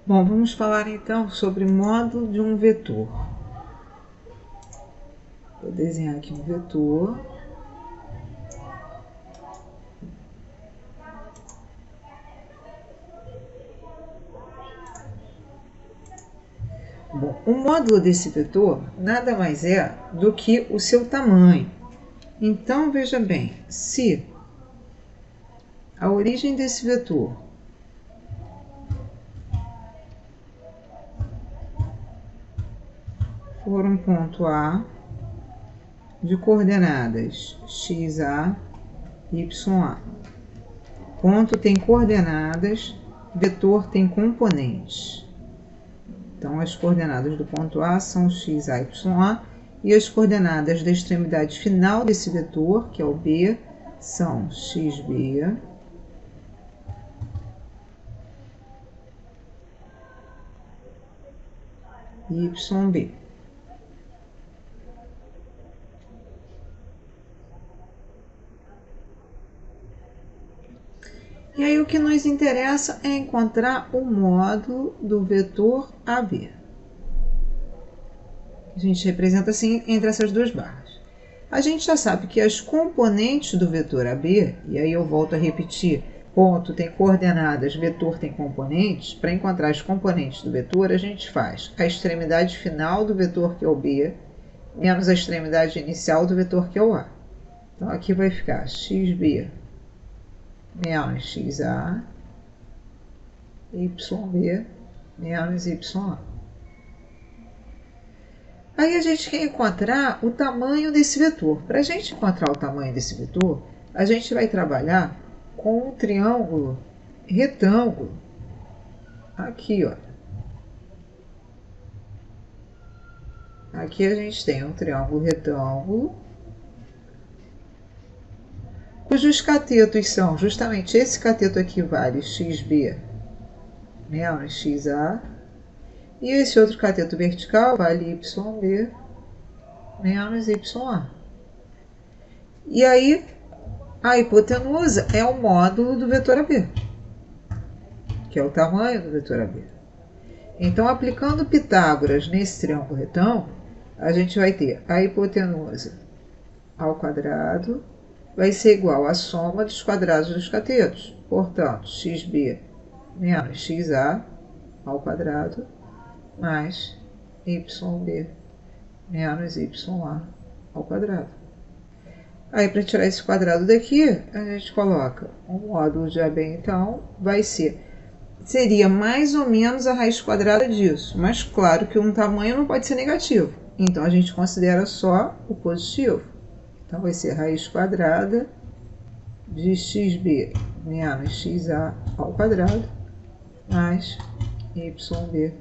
Bom, vamos falar então sobre módulo de um vetor. Vou desenhar aqui um vetor. Bom, o módulo desse vetor nada mais é do que o seu tamanho. Então, veja bem, se a origem desse vetor for um ponto A de coordenadas xa, ya. Ponto tem coordenadas, vetor tem componentes. Então, as coordenadas do ponto A são xa, ya, e as coordenadas da extremidade final desse vetor, que é o B, são xb, e yb. E aí o que nos interessa é encontrar o módulo do vetor AB. A gente representa assim entre essas duas barras. A gente já sabe que as componentes do vetor AB, e aí eu volto a repetir, ponto tem coordenadas, vetor tem componentes. Para encontrar as componentes do vetor, a gente faz a extremidade final do vetor, que é o B, menos a extremidade inicial do vetor, que é o A. Então, aqui vai ficar xb menos xa, yb menos ya. Aí a gente quer encontrar o tamanho desse vetor. Para a gente encontrar o tamanho desse vetor, a gente vai trabalhar com um triângulo retângulo. Aqui, ó. Aqui a gente tem um triângulo retângulo, cujos catetos são justamente esse cateto aqui vale xb menos xa, e esse outro cateto vertical vale yb menos ya. E aí, a hipotenusa é o módulo do vetor AB, que é o tamanho do vetor AB. Então, aplicando Pitágoras nesse triângulo retângulo, a gente vai ter a hipotenusa ao quadrado vai ser igual à soma dos quadrados dos catetos. Portanto, xb menos xa ao quadrado mais yb menos ya ao quadrado. Aí, para tirar esse quadrado daqui, a gente coloca o módulo de AB, então, seria mais ou menos a raiz quadrada disso. Mas, claro que um tamanho não pode ser negativo. Então, a gente considera só o positivo. Então, vai ser raiz quadrada de xb menos xa ao quadrado mais yb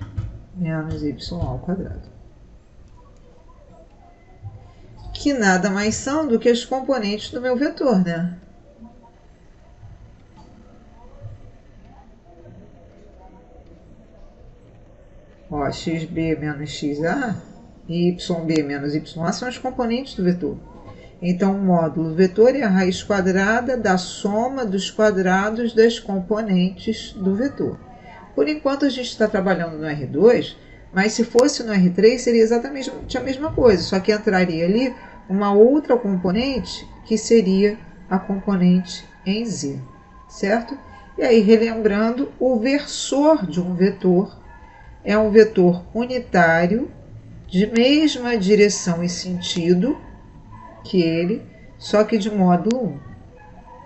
menos ya ao quadrado. Que nada mais são do que as componentes do meu vetor, né? Ó, xb menos xa e yb menos ya são as componentes do vetor. Então, o módulo vetor é a raiz quadrada da soma dos quadrados das componentes do vetor. Por enquanto, a gente está trabalhando no R2, mas se fosse no R3, seria exatamente a mesma coisa, só que entraria ali uma outra componente, que seria a componente em Z, certo? E aí, relembrando, o versor de um vetor é um vetor unitário, de mesma direção e sentido que ele, só que de módulo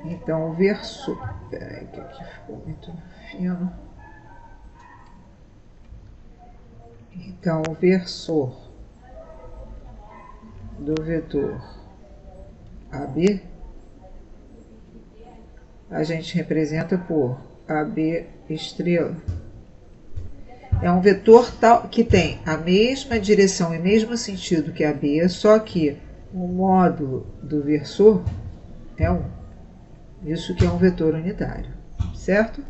1. Então, o versor... Peraí, que aqui ficou muito fino. Então, o versor do vetor AB, a gente representa por AB estrela. É um vetor tal que tem a mesma direção e mesmo sentido que AB, só que o módulo do versor é 1. Isso que é um vetor unitário, certo?